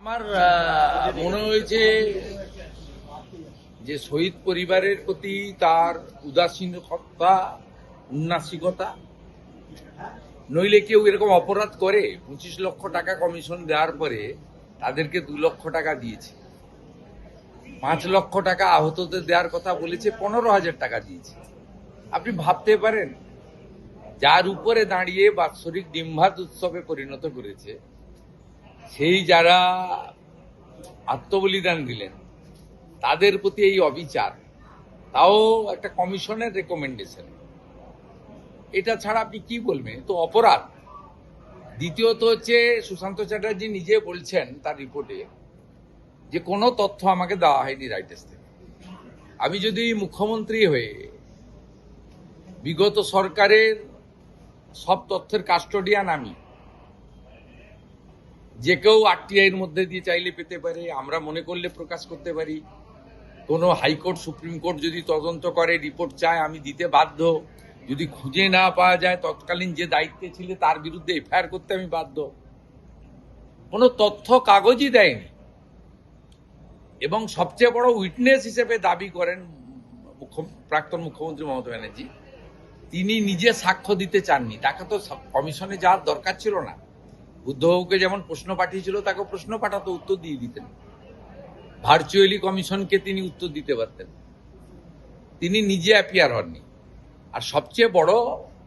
আমার মনে হয়েছে যে শহীদ পরিবারের প্রতি তার উদাসীনতা উন্নাসিকতা, নইলে কেউ এরকম অপরাধ করে 25 লক্ষ টাকা কমিশন দেওয়ার পরে তাদেরকে 2 লক্ষ টাকা দিয়েছে, 5 লক্ষ টাকা আহতদের দেওয়ার কথা বলেছে, 15,000 টাকা দিয়েছে। আপনি ভাবতে পারেন যার উপরে দাঁড়িয়ে বাৎসরিক ডিম্বাত উৎসবে পরিণত করেছে, সেই যারা আত্মবলিদান দিলেন তাদের প্রতি এই অবিচার, তাও একটা কমিশনের রেকমেন্ডেশন, এটা ছাড়া আপনি কি বলবেন? তো অপরাধ। দ্বিতীয়ত হচ্ছে সুশান্ত চ্যাটার্জি নিজে বলছেন তার রিপোর্টে যে কোনো তথ্য আমাকে দেওয়া হয়নি রাইটার্স থেকে। আমি যদি মুখ্যমন্ত্রী হয়ে বিগত সরকারের সব তথ্যের কাস্টোডিয়ান, আমি যে কেউ আরটিআইয়ের মধ্যে দিয়ে চাইলে পেতে পারে, আমরা মনে করলে প্রকাশ করতে পারি, কোনো হাইকোর্ট সুপ্রিম কোর্ট যদি তদন্ত করে রিপোর্ট চায় আমি দিতে বাধ্য, যদি খুঁজে না পাওয়া যায় তৎকালীন যে দায়িত্বে ছিল তার বিরুদ্ধে এফআইআর করতে আমি বাধ্য। কোনো তথ্য কাগজই দেয়নি এবং সবচেয়ে বড় উইটনেস হিসেবে দাবি করেন প্রাক্তন মুখ্যমন্ত্রী মমতা ব্যানার্জি, তিনি নিজে সাক্ষ্য দিতে চাননি। তাকে তো কমিশনে যাওয়ার দরকার ছিল না। বুদ্ধবাবুকে যেমন প্রশ্ন পাঠিয়েছিল তাকে প্রশ্ন পাঠাতো, উত্তর দিয়ে দিতেন। ভার্চুয়ালি কমিশনকে তিনি উত্তর দিতে পারতেন, তিনি নিজে অ্যাপিয়ার হননি। আর সবচেয়ে বড়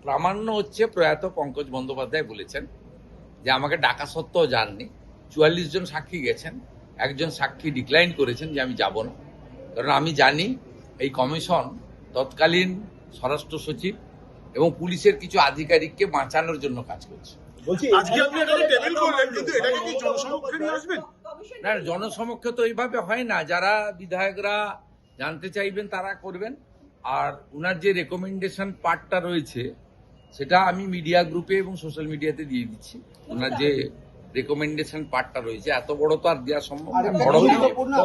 প্রামাণ্য হচ্ছে প্রয়াত পঙ্কজ বন্দ্যোপাধ্যায় বলেছেন যে আমাকে ডাকা সত্ত্বেও যাননি। 44 জন সাক্ষী গেছেন, একজন সাক্ষী ডিক্লাইন করেছেন যে আমি যাব না, কারণ আমি জানি এই কমিশন তৎকালীন স্বরাষ্ট্র সচিব এবং পুলিশের কিছু আধিকারিককে বাঁচানোর জন্য কাজ করছে। না, জনসমক্ষে তো এইভাবে হয় না। যারা বিধায়করা জানতে চাইবেন তারা করবেন। আর উনার যে রেকমেন্ডেশন পার্টটা রয়েছে সেটা আমি মিডিয়া গ্রুপে এবং সোশ্যাল মিডিয়াতে দিয়ে দিচ্ছি। উনার যে রেকমেন্ডেশন পার্টটা রয়েছে এত বড় তো আর দেওয়া সম্ভব না।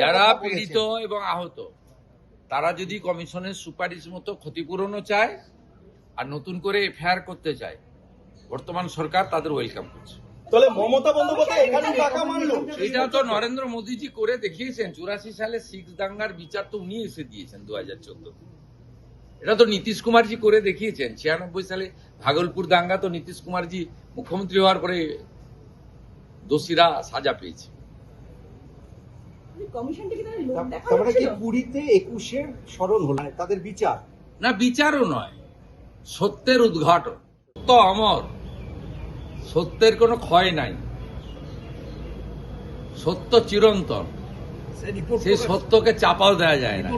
যারা পীড়িত এবং আহত তারা যদি কমিশনের সুপারিশ মতো ক্ষতিপূরণও চায় আর নতুন করে এফআইআর করতে চায়, বর্তমান সরকার তাদের ওয়েলকাম করছে। তাহলে মমতা বন্দ্যোপাধ্যায় এখানে টাকা মারলো, এটা তো নরেন্দ্র মোদীজি করে দেখিয়েছেন। 84 সালে শিখ দাঙ্গার বিচার তো উনি এসে দিয়েছেন 2014। এটা তো নীতিশ কুমারজি করে দেখিয়েছেন। 96 সালে ভাগলপুর দাঙ্গা তো নীতিশ কুমারজি মুখ্যমন্ত্রী হওয়ার পরে দোষীরা সাজা পেয়েছে। পুরীতে 21-এর স্মরণ হল তাদের বিচার না, বিচারও নয়, সত্যের উদ্ঘাটন। সত্য অমর, সত্যের কোনো ক্ষয় নাই, সত্য চিরন্তন। সেই সত্যকে চাপাও দেওয়া যায় না।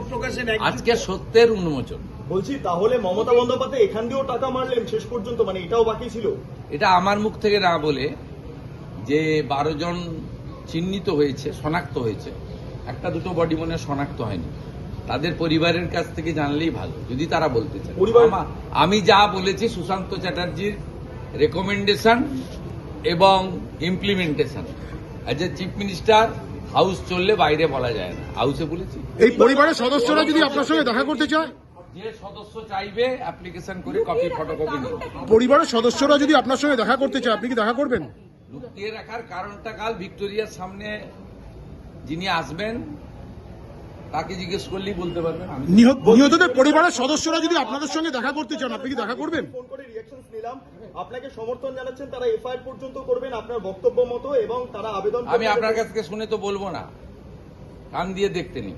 আজকে সত্যের উন্মোচন। বলছি তাহলে মমতা বন্দ্যোপাধ্যায় এখান দিয়েও টাকা মারলেন শেষ পর্যন্ত, মানে এটাও বাকি ছিল? এটা আমার মুখ থেকে না বলে, যে 12 জন চিহ্নিত হয়েছে, শনাক্ত হয়েছে, একটা দুটো বডি মনে শনাক্ত হয়নি, তাদের পরিবারের কাছ থেকে জানলেই ভালো যদি তারা বলতে চায়। আমি যা বলেছি সুশান্ত চ্যাটার্জির রেকমেন্ডেশন এবং implementation, as a chief minister house চললে বাইরে বলা যায় না, হাউসে বলেছি। এই পরিবারের সদস্যরা যদি আপনার সঙ্গে দেখা করতে চায়, যে সদস্য চাইবে অ্যাপ্লিকেশন করে কপি ফটোকপি নেবে। পরিবারের সদস্যরা যদি আপনার সঙ্গে দেখা করতে চায়, আপনি কি দেখা করবেন? লুকিয়ে রাখার কারণটা কাল ভিক্টোরিয়ার সামনে যিনি আসবেন তাকে জিজ্ঞেস করলেই বলতে পারবেন। নিহতদের পরিবারের সদস্যরা যদি আপনাদের সঙ্গে দেখা করতে চান, আপনি কি দেখা করবেন? ফোন করে রিঅ্যাকশনস নিলাম, আপনাকে সমর্থন জানাচ্ছেন, তারা এফআইআর পর্যন্ত করবেন আপনার বক্তব্য মতো, এবং তারা আবেদন। আমি আপনার কাছ থেকে শুনে তো বলবো না, কান দিয়ে দেখতে নিই।